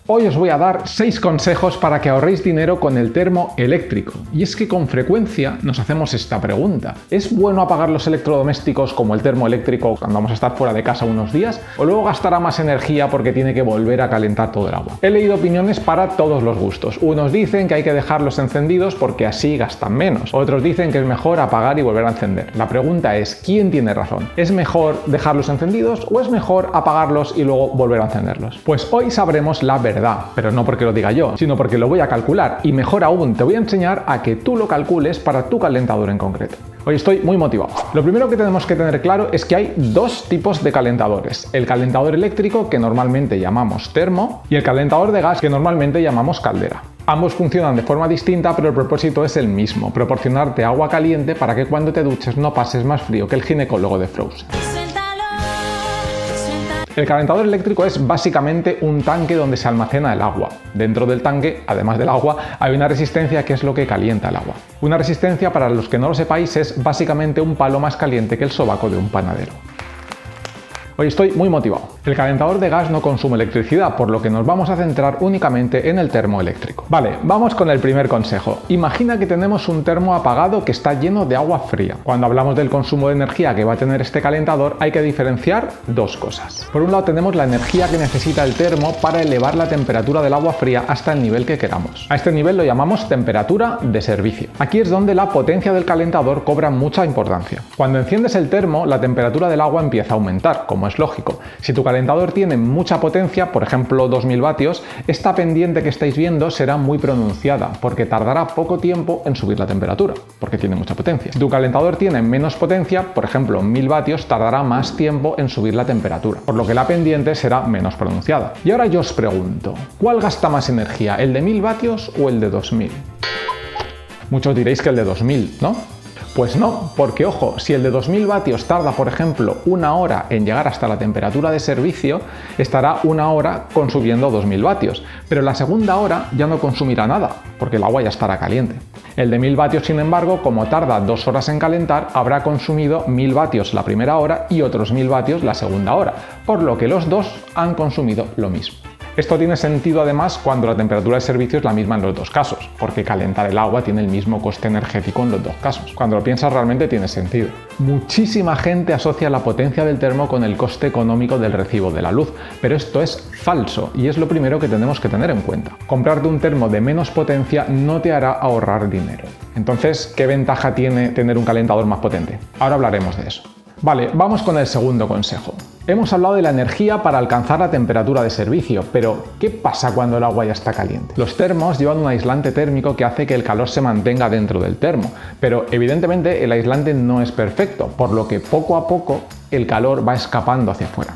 Hoy os voy a dar 6 consejos para que ahorréis dinero con el termo eléctrico. Y es que con frecuencia nos hacemos esta pregunta. ¿Es bueno apagar los electrodomésticos como el termo eléctrico cuando vamos a estar fuera de casa unos días? ¿O luego gastará más energía porque tiene que volver a calentar todo el agua? He leído opiniones para todos los gustos. Unos dicen que hay que dejarlos encendidos porque así gastan menos. Otros dicen que es mejor apagar y volver a encender. La pregunta es, ¿quién tiene razón? ¿Es mejor dejarlos encendidos o es mejor apagarlos y luego volver a encenderlos? Pues hoy sabremos la verdad. Pero no porque lo diga yo, sino porque lo voy a calcular y mejor aún te voy a enseñar a que tú lo calcules para tu calentador en concreto. Hoy estoy muy motivado. Lo primero que tenemos que tener claro es que hay dos tipos de calentadores. El calentador eléctrico, que normalmente llamamos termo, y el calentador de gas, que normalmente llamamos caldera. Ambos funcionan de forma distinta, pero el propósito es el mismo: proporcionarte agua caliente para que cuando te duches no pases más frío que el ginecólogo de Frozen. El calentador eléctrico es básicamente un tanque donde se almacena el agua. Dentro del tanque, además del agua, hay una resistencia que es lo que calienta el agua. Una resistencia, para los que no lo sepáis, es básicamente un palo más caliente que el sobaco de un panadero. Hoy estoy muy motivado. El calentador de gas no consume electricidad, por lo que nos vamos a centrar únicamente en el termo eléctrico. Vale, vamos con el primer consejo. Imagina que tenemos un termo apagado que está lleno de agua fría. Cuando hablamos del consumo de energía que va a tener este calentador, hay que diferenciar dos cosas. Por un lado tenemos la energía que necesita el termo para elevar la temperatura del agua fría hasta el nivel que queramos. A este nivel lo llamamos temperatura de servicio. Aquí es donde la potencia del calentador cobra mucha importancia. Cuando enciendes el termo, la temperatura del agua empieza a aumentar, como es lógico. Si tu calentador tiene mucha potencia, por ejemplo 2000 vatios, esta pendiente que estáis viendo será muy pronunciada, porque tardará poco tiempo en subir la temperatura, porque tiene mucha potencia. Si tu calentador tiene menos potencia, por ejemplo 1000 vatios, tardará más tiempo en subir la temperatura, por lo que la pendiente será menos pronunciada. Y ahora yo os pregunto, ¿cuál gasta más energía, el de 1000 vatios o el de 2000? Muchos diréis que el de 2000, ¿no? Pues no, porque ojo, si el de 2000 vatios tarda, por ejemplo, 1 hora en llegar hasta la temperatura de servicio, estará 1 hora consumiendo 2000 vatios, pero la segunda hora ya no consumirá nada, porque el agua ya estará caliente. El de 1000 vatios, sin embargo, como tarda 2 horas en calentar, habrá consumido 1000 vatios la primera hora y otros 1000 vatios la segunda hora, por lo que los dos han consumido lo mismo. Esto tiene sentido además cuando la temperatura de servicio es la misma en los dos casos, porque calentar el agua tiene el mismo coste energético en los dos casos. Cuando lo piensas realmente tiene sentido. Muchísima gente asocia la potencia del termo con el coste económico del recibo de la luz, pero esto es falso y es lo primero que tenemos que tener en cuenta. Comprarte un termo de menos potencia no te hará ahorrar dinero. Entonces, ¿qué ventaja tiene tener un calentador más potente? Ahora hablaremos de eso. Vale, vamos con el segundo consejo. Hemos hablado de la energía para alcanzar la temperatura de servicio, pero ¿qué pasa cuando el agua ya está caliente? Los termos llevan un aislante térmico que hace que el calor se mantenga dentro del termo, pero evidentemente el aislante no es perfecto, por lo que poco a poco el calor va escapando hacia afuera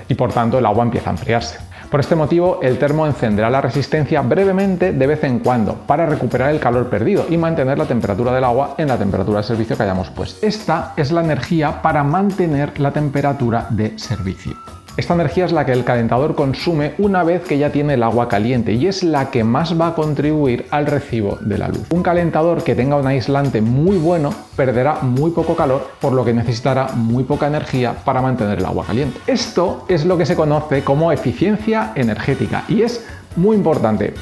y por tanto el agua empieza a enfriarse. Por este motivo, el termo encenderá la resistencia brevemente de vez en cuando para recuperar el calor perdido y mantener la temperatura del agua en la temperatura de servicio que hayamos puesto. Esta es la energía para mantener la temperatura de servicio. Esta energía es la que el calentador consume una vez que ya tiene el agua caliente y es la que más va a contribuir al recibo de la luz. Un calentador que tenga un aislante muy bueno perderá muy poco calor, por lo que necesitará muy poca energía para mantener el agua caliente. Esto es lo que se conoce como eficiencia energética y es muy importante.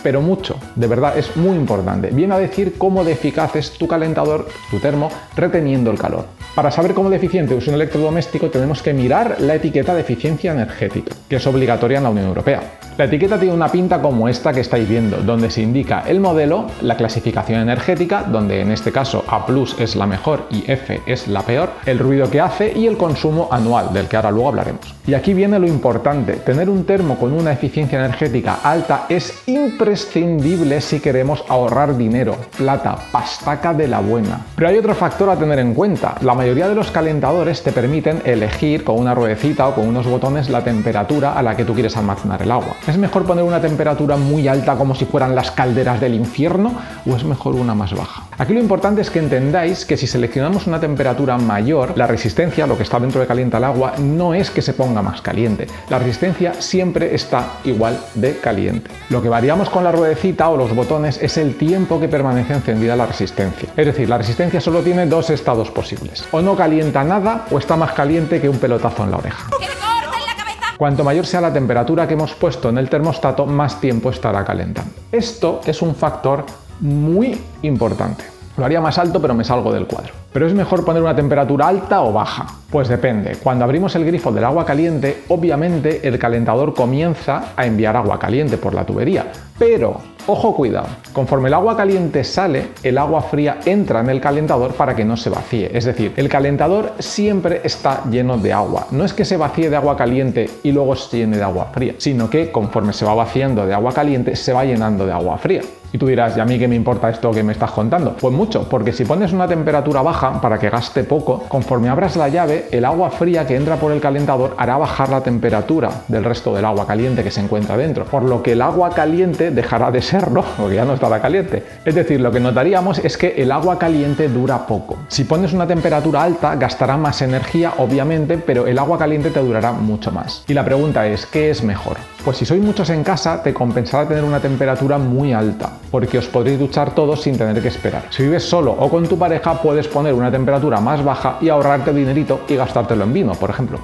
Pero mucho, de verdad es muy importante. Viene a decir cómo de eficaz es tu calentador, tu termo, reteniendo el calor. Para saber cómo de eficiente es un electrodoméstico tenemos que mirar la etiqueta de eficiencia energética, que es obligatoria en la Unión Europea. La etiqueta tiene una pinta como esta que estáis viendo, donde se indica el modelo, la clasificación energética, donde en este caso A+ es la mejor y F es la peor, el ruido que hace y el consumo anual, del que ahora luego hablaremos. Y aquí viene lo importante, tener un termo con una eficiencia energética alta es imprescindible si queremos ahorrar dinero, plata, pastaca de la buena. Pero hay otro factor a tener en cuenta, la mayoría de los calentadores te permiten elegir con una ruedecita o con unos botones la temperatura a la que tú quieres almacenar el agua. ¿Es mejor poner una temperatura muy alta como si fueran las calderas del infierno o es mejor una más baja? Aquí lo importante es que entendáis que si seleccionamos una temperatura mayor, la resistencia, lo que está dentro de calienta el agua, no es que se ponga más caliente. La resistencia siempre está igual de caliente. Lo que variamos con la ruedecita o los botones es el tiempo que permanece encendida la resistencia. Es decir, la resistencia solo tiene dos estados posibles. O no calienta nada o está más caliente que un pelotazo en la oreja. ¡Que me corten la cabeza! Cuanto mayor sea la temperatura que hemos puesto en el termostato, más tiempo estará calentando. Esto es un factor muy importante. Lo haría más alto, pero me salgo del cuadro. ¿Pero es mejor poner una temperatura alta o baja? Pues depende. Cuando abrimos el grifo del agua caliente, obviamente el calentador comienza a enviar agua caliente por la tubería. Pero, ojo, cuidado, conforme el agua caliente sale, el agua fría entra en el calentador para que no se vacíe. Es decir, el calentador siempre está lleno de agua. No es que se vacíe de agua caliente y luego se llene de agua fría, sino que conforme se va vaciando de agua caliente, se va llenando de agua fría. Y tú dirás, ¿y a mí qué me importa esto que me estás contando? Pues mucho, porque si pones una temperatura baja para que gaste poco, conforme abras la llave, el agua fría que entra por el calentador hará bajar la temperatura del resto del agua caliente que se encuentra dentro, por lo que el agua caliente dejará de serlo, porque ya no estará caliente. Es decir, lo que notaríamos es que el agua caliente dura poco. Si pones una temperatura alta, gastará más energía, obviamente, pero el agua caliente te durará mucho más. Y la pregunta es, ¿qué es mejor? Pues si sois muchos en casa, te compensará tener una temperatura muy alta, porque os podréis duchar todos sin tener que esperar. Si vives solo o con tu pareja, puedes poner una temperatura más baja y ahorrarte dinerito y gastártelo en vino, por ejemplo.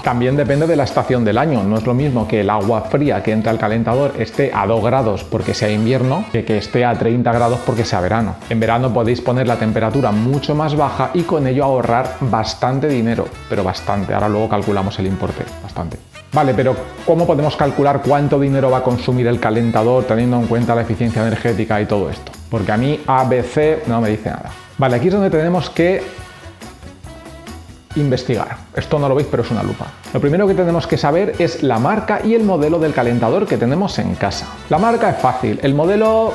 También depende de la estación del año. No es lo mismo que el agua fría que entra al calentador esté a 2 grados porque sea invierno que esté a 30 grados porque sea verano. En verano podéis poner la temperatura mucho más baja y con ello ahorrar bastante dinero, pero bastante. Ahora luego calculamos el importe, bastante. Vale, pero ¿cómo podemos calcular cuánto dinero va a consumir el calentador teniendo en cuenta la eficiencia energética y todo esto? Porque a mí ABC no me dice nada. Vale, aquí es donde tenemos que investigar. Esto no lo veis, pero es una lupa. Lo primero que tenemos que saber es la marca y el modelo del calentador que tenemos en casa. La marca es fácil, el modelo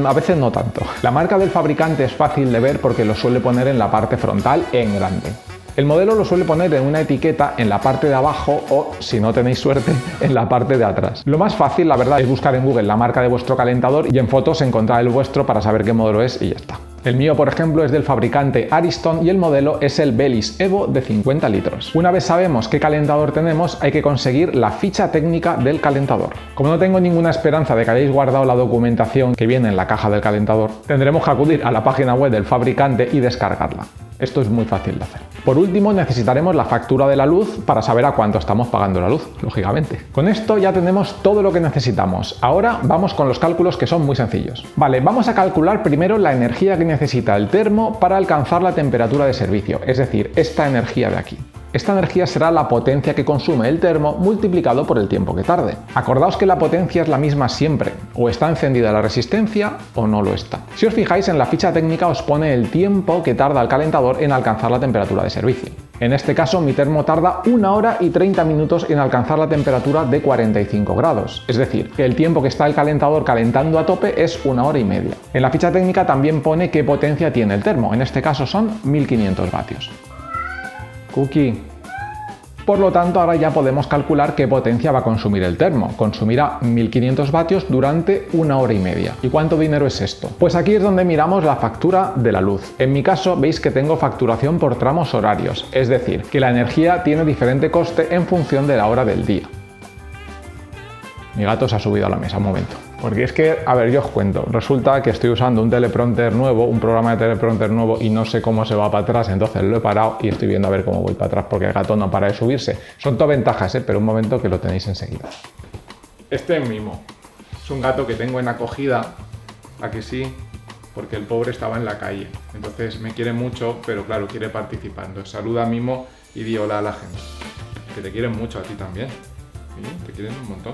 a veces no tanto. La marca del fabricante es fácil de ver porque lo suele poner en la parte frontal en grande. El modelo lo suele poner en una etiqueta en la parte de abajo o, si no tenéis suerte, en la parte de atrás. Lo más fácil, la verdad, es buscar en Google la marca de vuestro calentador y en fotos encontrar el vuestro para saber qué modelo es y ya está. El mío, por ejemplo, es del fabricante Ariston y el modelo es el Bellis Evo de 50 litros. Una vez sabemos qué calentador tenemos, hay que conseguir la ficha técnica del calentador. Como no tengo ninguna esperanza de que hayáis guardado la documentación que viene en la caja del calentador, tendremos que acudir a la página web del fabricante y descargarla. Esto es muy fácil de hacer. Por último, necesitaremos la factura de la luz para saber a cuánto estamos pagando la luz, lógicamente. Con esto ya tenemos todo lo que necesitamos. Ahora vamos con los cálculos que son muy sencillos. Vale, vamos a calcular primero la energía que necesita el termo para alcanzar la temperatura de servicio, es decir, esta energía de aquí. Esta energía será la potencia que consume el termo multiplicado por el tiempo que tarde. Acordaos que la potencia es la misma siempre, o está encendida la resistencia o no lo está. Si os fijáis en la ficha técnica os pone el tiempo que tarda el calentador en alcanzar la temperatura de servicio. En este caso mi termo tarda 1 hora y 30 minutos en alcanzar la temperatura de 45 grados, es decir, que el tiempo que está el calentador calentando a tope es 1 hora y media. En la ficha técnica también pone qué potencia tiene el termo, en este caso son 1500 vatios. Cookie. Por lo tanto, ahora ya podemos calcular qué potencia va a consumir el termo. Consumirá 1500 vatios durante 1 hora y media. ¿Y cuánto dinero es esto? Pues aquí es donde miramos la factura de la luz. En mi caso, veis que tengo facturación por tramos horarios, es decir, que la energía tiene diferente coste en función de la hora del día. Mi gato se ha subido a la mesa, un momento. Porque es que, a ver, yo os cuento, resulta que estoy usando un teleprompter nuevo, un programa de teleprompter nuevo y no sé cómo se va para atrás, entonces lo he parado y estoy viendo a ver cómo voy para atrás porque el gato no para de subirse. Son todas ventajas, pero un momento que lo tenéis enseguida. Este es Mimo, es un gato que tengo en acogida, ¿a que sí? Porque el pobre estaba en la calle, entonces me quiere mucho, pero claro, quiere participar. Entonces saluda a Mimo y di hola a la gente, que te quieren mucho a ti también, ¿sí? Te quieren un montón.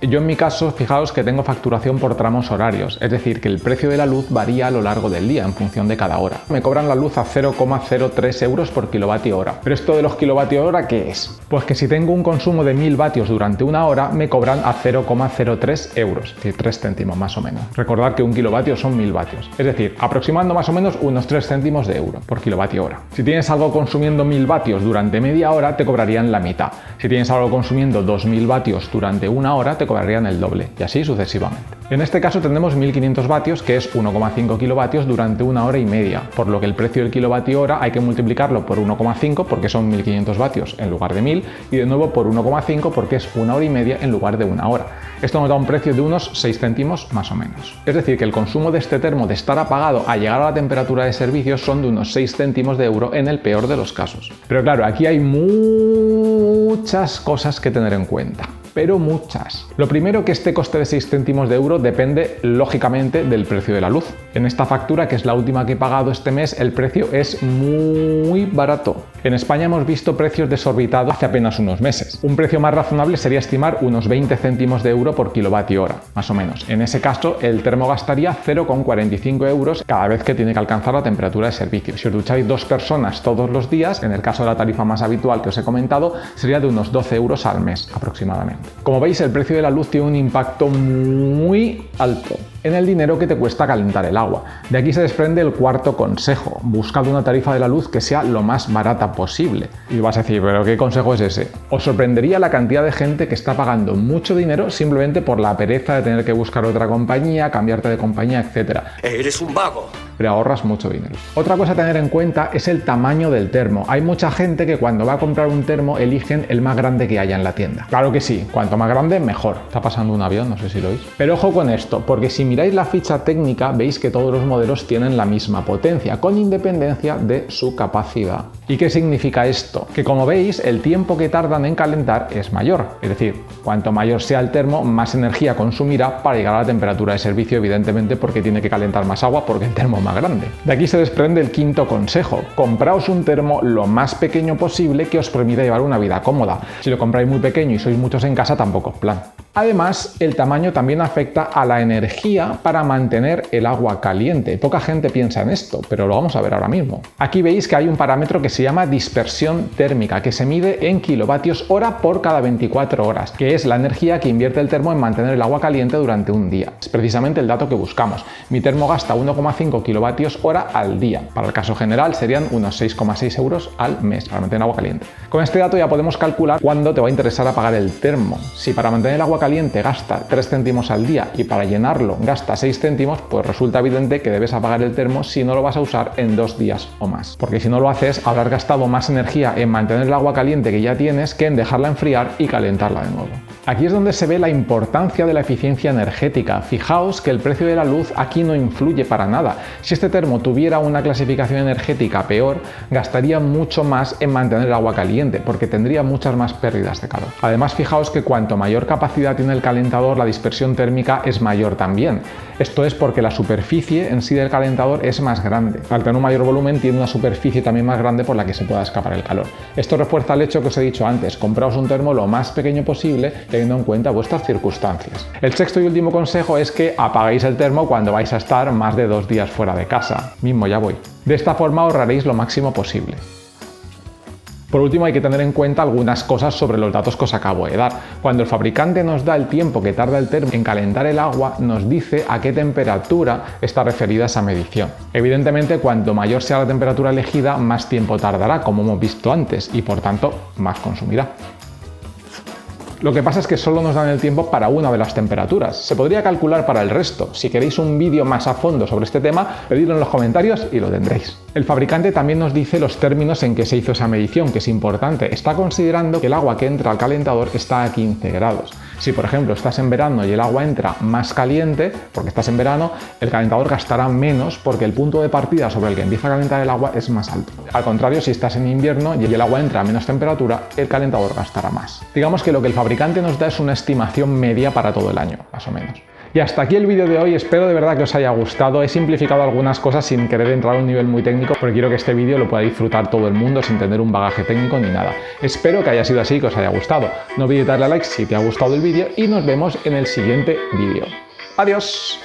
Yo en mi caso, fijaos que tengo facturación por tramos horarios, es decir, que el precio de la luz varía a lo largo del día en función de cada hora. Me cobran la luz a 0,03 euros por kilovatio hora. ¿Pero esto de los kilovatio hora qué es? Pues que si tengo un consumo de 1000 vatios durante 1 hora, me cobran a 0,03 euros, es decir, 3 céntimos más o menos. Recordad que un kilovatio son 1000 vatios, es decir, aproximando más o menos unos 3 céntimos de euro por kilovatio hora. Si tienes algo consumiendo 1000 vatios durante media hora, te cobrarían la mitad. Si tienes algo consumiendo 2000 vatios durante 1 hora, te cobrarían el doble, y así sucesivamente. En este caso tenemos 1500 vatios, que es 1,5 kilovatios durante 1 hora y media, por lo que el precio del kilovatio hora hay que multiplicarlo por 1,5 porque son 1500 vatios en lugar de 1000, y de nuevo por 1,5 porque es 1 hora y media en lugar de 1 hora. Esto nos da un precio de unos 6 céntimos más o menos. Es decir, que el consumo de este termo de estar apagado a llegar a la temperatura de servicio son de unos 6 céntimos de euro en el peor de los casos. Pero claro, aquí hay muchas cosas que tener en cuenta. Pero muchas. Lo primero, que este coste de 6 céntimos de euro depende lógicamente del precio de la luz. En esta factura, que es la última que he pagado este mes, el precio es muy barato. En España hemos visto precios desorbitados hace apenas unos meses. Un precio más razonable sería estimar unos 20 céntimos de euro por kilovatio hora, más o menos. En ese caso, el termo gastaría 0,45 euros cada vez que tiene que alcanzar la temperatura de servicio. Si os ducháis 2 personas todos los días, en el caso de la tarifa más habitual que os he comentado, sería de unos 12 euros al mes aproximadamente. Como veis, el precio de la luz tiene un impacto muy alto en el dinero que te cuesta calentar el agua. De aquí se desprende el cuarto consejo: buscad una tarifa de la luz que sea lo más barata posible. Y vas a decir, ¿pero qué consejo es ese? Os sorprendería la cantidad de gente que está pagando mucho dinero simplemente por la pereza de tener que buscar otra compañía, cambiarte de compañía, etc. ¡Eres un vago! Pero ahorras mucho dinero. Otra cosa a tener en cuenta es el tamaño del termo. Hay mucha gente que cuando va a comprar un termo eligen el más grande que haya en la tienda. Claro que sí, cuanto más grande mejor. Está pasando un avión, no sé si lo oís. Pero ojo con esto, porque si miráis la ficha técnica veis que todos los modelos tienen la misma potencia, con independencia de su capacidad. ¿Y qué significa esto? Que como veis, el tiempo que tardan en calentar es mayor. Es decir, cuanto mayor sea el termo, más energía consumirá para llegar a la temperatura de servicio, evidentemente porque tiene que calentar más agua porque el termo es más grande. De aquí se desprende el quinto consejo: compraos un termo lo más pequeño posible que os permita llevar una vida cómoda. Si lo compráis muy pequeño y sois muchos en casa, tampoco es plan. Además, el tamaño también afecta a la energía para mantener el agua caliente. Poca gente piensa en esto, pero lo vamos a ver ahora mismo. Aquí veis que hay un parámetro que se llama dispersión térmica, que se mide en kilovatios hora por cada 24 horas, que es la energía que invierte el termo en mantener el agua caliente durante un día. Es precisamente el dato que buscamos. Mi termo gasta 1,5 kilovatios hora al día. Para el caso general serían unos 6,6 euros al mes para mantener agua caliente. Con este dato ya podemos calcular cuándo te va a interesar apagar el termo. Si para mantener el agua caliente gasta 3 céntimos al día y para llenarlo gasta 6 céntimos, pues resulta evidente que debes apagar el termo si no lo vas a usar en 2 días o más. Porque si no lo haces, habrás gastado más energía en mantener el agua caliente que ya tienes que en dejarla enfriar y calentarla de nuevo. Aquí es donde se ve la importancia de la eficiencia energética. Fijaos que el precio de la luz aquí no influye para nada. Si este termo tuviera una clasificación energética peor, gastaría mucho más en mantener el agua caliente, porque tendría muchas más pérdidas de calor. Además, fijaos que cuanto mayor capacidad tiene el calentador, la dispersión térmica es mayor también. Esto es porque la superficie en sí del calentador es más grande. Al tener un mayor volumen, tiene una superficie también más grande por la que se pueda escapar el calor. Esto refuerza el hecho que os he dicho antes: compraos un termo lo más pequeño posible, teniendo en cuenta vuestras circunstancias. El sexto y último consejo es que apaguéis el termo cuando vais a estar más de 2 días fuera de casa. Mismo ya voy. De esta forma ahorraréis lo máximo posible. Por último, hay que tener en cuenta algunas cosas sobre los datos que os acabo de dar. Cuando el fabricante nos da el tiempo que tarda el termo en calentar el agua, nos dice a qué temperatura está referida esa medición. Evidentemente, cuanto mayor sea la temperatura elegida, más tiempo tardará, como hemos visto antes, y por tanto, más consumirá. Lo que pasa es que solo nos dan el tiempo para una de las temperaturas. Se podría calcular para el resto. Si queréis un vídeo más a fondo sobre este tema, pedidlo en los comentarios y lo tendréis. El fabricante también nos dice los términos en que se hizo esa medición, que es importante. Está considerando que el agua que entra al calentador está a 15 grados. Si por ejemplo estás en verano y el agua entra más caliente, porque estás en verano, el calentador gastará menos porque el punto de partida sobre el que empieza a calentar el agua es más alto. Al contrario, si estás en invierno y el agua entra a menos temperatura, el calentador gastará más. Digamos que lo que el fabricante nos da es una estimación media para todo el año, más o menos. Y hasta aquí el vídeo de hoy. Espero de verdad que os haya gustado. He simplificado algunas cosas sin querer entrar a un nivel muy técnico, porque quiero que este vídeo lo pueda disfrutar todo el mundo sin tener un bagaje técnico ni nada. Espero que haya sido así, que os haya gustado. No olvides darle a like si te ha gustado el vídeo y nos vemos en el siguiente vídeo. ¡Adiós!